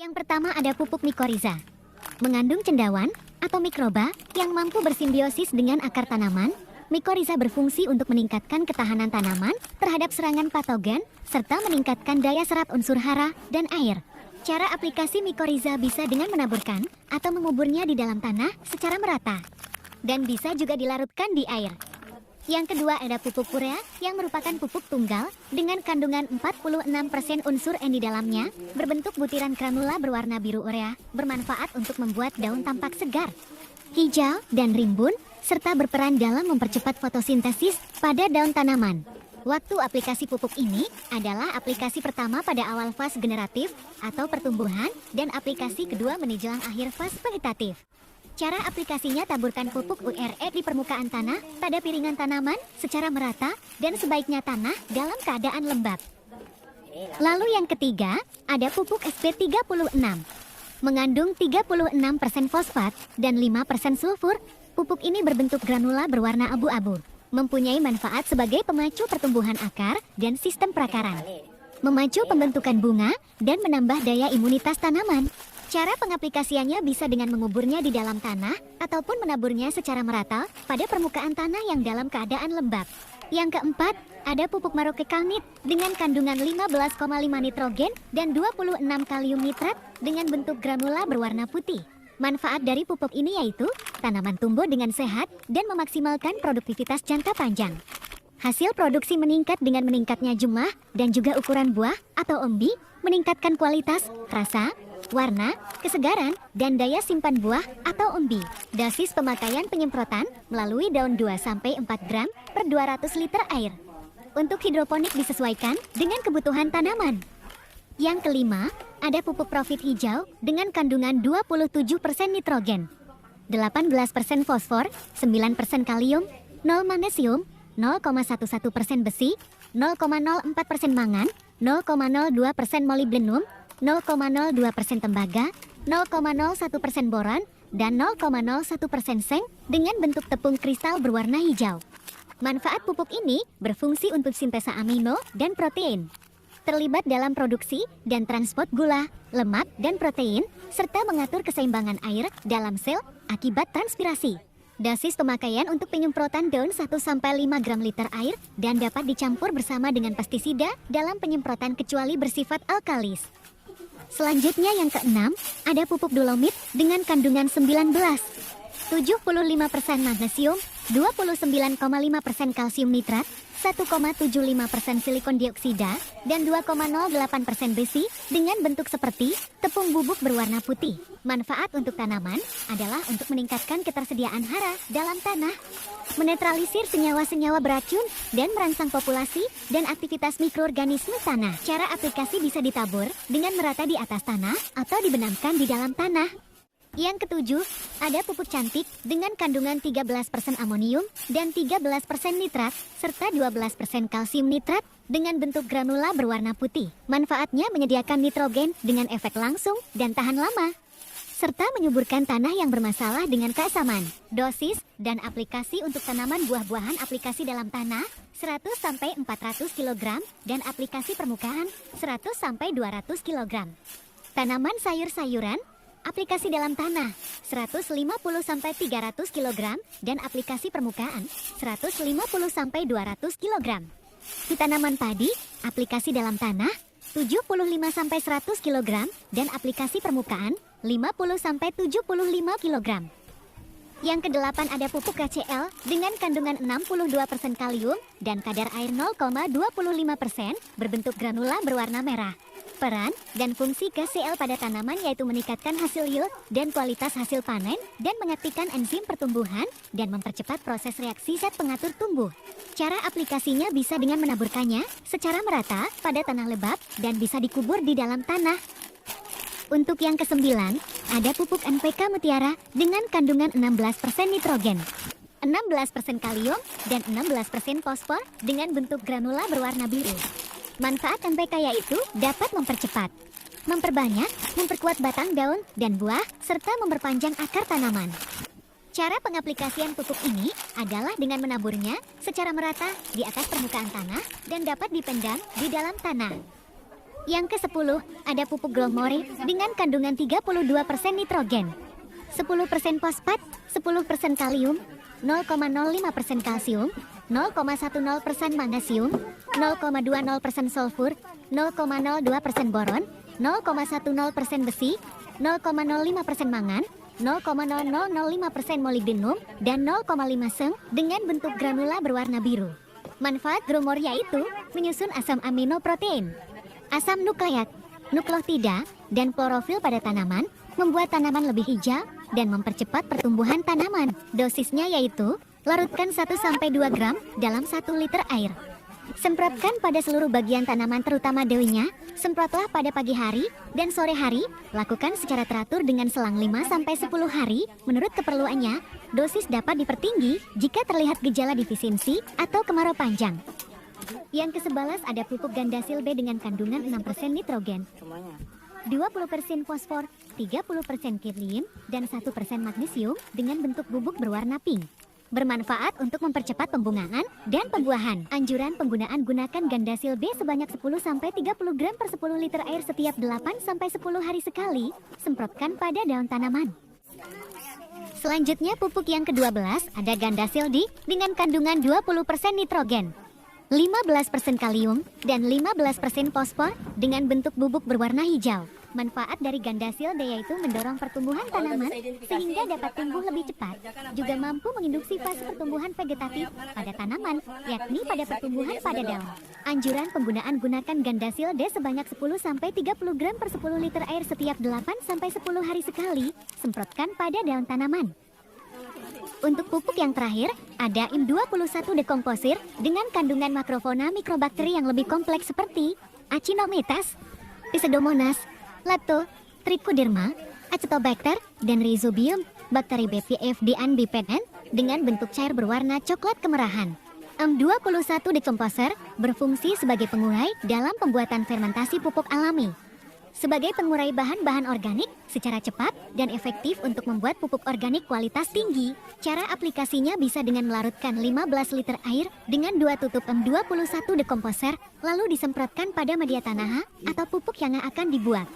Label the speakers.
Speaker 1: Yang pertama ada pupuk mikoriza. Mengandung cendawan atau mikroba yang mampu bersimbiosis dengan akar tanaman. Mikoriza berfungsi untuk meningkatkan ketahanan tanaman terhadap serangan patogen serta meningkatkan daya serap unsur hara dan air. Cara aplikasi mikoriza bisa dengan menaburkan atau menguburnya di dalam tanah secara merata. Dan bisa juga dilarutkan di air. Yang kedua ada pupuk urea yang merupakan pupuk tunggal dengan kandungan 46% unsur N di dalamnya, berbentuk butiran granula berwarna biru urea, bermanfaat untuk membuat daun tampak segar, hijau, dan rimbun, serta berperan dalam mempercepat fotosintesis pada daun tanaman. Waktu aplikasi pupuk ini adalah aplikasi pertama pada awal fase generatif atau pertumbuhan dan aplikasi kedua menjelang akhir fase vegetatif. Cara aplikasinya taburkan pupuk URE di permukaan tanah pada piringan tanaman secara merata dan sebaiknya tanah dalam keadaan lembab. Lalu yang ketiga, ada pupuk SP36. Mengandung 36% fosfat dan 5% sulfur, pupuk ini berbentuk granula berwarna abu-abu. Mempunyai manfaat sebagai pemacu pertumbuhan akar dan sistem perakaran. Memacu pembentukan bunga dan menambah daya imunitas tanaman. Cara pengaplikasiannya bisa dengan menguburnya di dalam tanah ataupun menaburnya secara merata pada permukaan tanah yang dalam keadaan lembab. Yang keempat, ada pupuk Maroke Kalnit dengan kandungan 15,5 nitrogen dan 26 kalium nitrat dengan bentuk granula berwarna putih. Manfaat dari pupuk ini yaitu tanaman tumbuh dengan sehat dan memaksimalkan produktivitas jangka panjang. Hasil produksi meningkat dengan meningkatnya jumlah dan juga ukuran buah atau umbi, meningkatkan kualitas, rasa, warna, kesegaran, dan daya simpan buah atau umbi. Dosis pemakaian penyemprotan melalui daun 2-4 gram per 200 liter air. Untuk hidroponik disesuaikan dengan kebutuhan tanaman. Yang kelima, ada pupuk profit hijau dengan kandungan 27% nitrogen, 18% fosfor, 9% kalium, 0 magnesium, 0,11% besi, 0,04% mangan, 0,02% molybdenum, 0,02% tembaga, 0,01% boron, dan 0,01% seng dengan bentuk tepung kristal berwarna hijau. Manfaat pupuk ini berfungsi untuk sintesa amino dan protein. Terlibat dalam produksi dan transport gula, lemak, dan protein, serta mengatur keseimbangan air dalam sel akibat transpirasi. Dosis pemakaian untuk penyemprotan daun 1-5 gram liter air dan dapat dicampur bersama dengan pestisida dalam penyemprotan kecuali bersifat alkalis. Selanjutnya yang keenam, ada pupuk dolomit dengan kandungan 75% magnesium, 29,5% kalsium nitrat, 1,75% silikon dioksida, dan 2,08% besi dengan bentuk seperti tepung bubuk berwarna putih. Manfaat untuk tanaman adalah untuk meningkatkan ketersediaan hara dalam tanah, menetralisir senyawa-senyawa beracun, dan merangsang populasi dan aktivitas mikroorganisme tanah. Cara aplikasi bisa ditabur dengan merata di atas tanah atau dibenamkan di dalam tanah. Yang ketujuh, ada pupuk cantik dengan kandungan 13% amonium dan 13% nitrat, serta 12% kalsium nitrat dengan bentuk granula berwarna putih. Manfaatnya menyediakan nitrogen dengan efek langsung dan tahan lama, serta menyuburkan tanah yang bermasalah dengan keasaman. Dosis dan aplikasi untuk tanaman buah-buahan aplikasi dalam tanah 100-400 kg dan aplikasi permukaan 100-200 kg. Tanaman sayur-sayuran aplikasi dalam tanah 150-300 kg dan aplikasi permukaan 150-200 kg. Di tanaman padi, aplikasi dalam tanah 75-100 kg dan aplikasi permukaan 50-75 kg. Yang kedelapan ada pupuk KCl dengan kandungan 62% kalium dan kadar air 0,25% berbentuk granula berwarna merah. Peran dan fungsi KCl pada tanaman yaitu meningkatkan hasil yield dan kualitas hasil panen dan mengaktifkan enzim pertumbuhan dan mempercepat proses reaksi zat pengatur tumbuh. Cara aplikasinya bisa dengan menaburkannya secara merata pada tanah lembab dan bisa dikubur di dalam tanah. Untuk yang kesembilan, ada pupuk NPK Mutiara dengan kandungan 16% nitrogen, 16% kalium, dan 16% fosfor dengan bentuk granula berwarna biru. Manfaat NPK yaitu dapat mempercepat, memperbanyak, memperkuat batang daun dan buah, serta memperpanjang akar tanaman. Cara pengaplikasian pupuk ini adalah dengan menaburnya secara merata di atas permukaan tanah dan dapat dipendam di dalam tanah. Yang ke-10, ada pupuk Growmore dengan kandungan 32% nitrogen, 10% fosfat, 10% kalium, 0,05% kalsium, 0,10% magnesium, 0,20% sulfur, 0,02% boron, 0,10% besi, 0,05% mangan, 0,0005% molibdenum, dan 0,5 seng dengan bentuk granula berwarna biru. Manfaat Growmore yaitu menyusun asam amino protein, asam nukleat, nukleotida, dan klorofil pada tanaman, membuat tanaman lebih hijau, dan mempercepat pertumbuhan tanaman. Dosisnya yaitu, larutkan 1-2 gram dalam 1 liter air. Semprotkan pada seluruh bagian tanaman terutama daunnya, semprotlah pada pagi hari dan sore hari, lakukan secara teratur dengan selang 5-10 hari, menurut keperluannya, dosis dapat dipertinggi jika terlihat gejala defisiensi atau kemarau panjang. Yang ke-11 ada pupuk Gandasil B dengan kandungan 6% nitrogen, 20% fosfor, 30% kalium, dan 1% magnesium dengan bentuk bubuk berwarna pink. Bermanfaat untuk mempercepat pembungaan dan pembuahan. Anjuran penggunaan gunakan Gandasil B sebanyak 10-30 gram per 10 liter air setiap 8-10 hari sekali. Semprotkan pada daun tanaman. Selanjutnya pupuk yang ke-12 ada Gandasil D dengan kandungan 20% nitrogen, 15% kalium, dan 15% fosfor dengan bentuk bubuk berwarna hijau. Manfaat dari Gandasil D yaitu mendorong pertumbuhan tanaman sehingga dapat tumbuh lebih cepat. Juga mampu menginduksi fase pertumbuhan vegetatif pada tanaman, yakni pada pertumbuhan pada daun. Anjuran penggunaan gunakan Gandasil D sebanyak 10-30 gram per 10 liter air setiap 8-10 hari sekali. Semprotkan pada daun tanaman. Untuk pupuk yang terakhir, ada IM21 dekomposir dengan kandungan makrofauna mikrobakteri yang lebih kompleks seperti Actinomyces, Pseudomonas, Lepto, Trichoderma, Acetobacter, dan Rhizobium, bakteri BPFD and BPN dengan bentuk cair berwarna coklat kemerahan. IM21 dekomposer berfungsi sebagai pengurai dalam pembuatan fermentasi pupuk alami. Sebagai pengurai bahan-bahan organik secara cepat dan efektif untuk membuat pupuk organik kualitas tinggi. Cara aplikasinya bisa dengan melarutkan 15 liter air dengan 2 tutup IM21 dekomposer, lalu disemprotkan pada media tanah atau pupuk yang akan dibuat.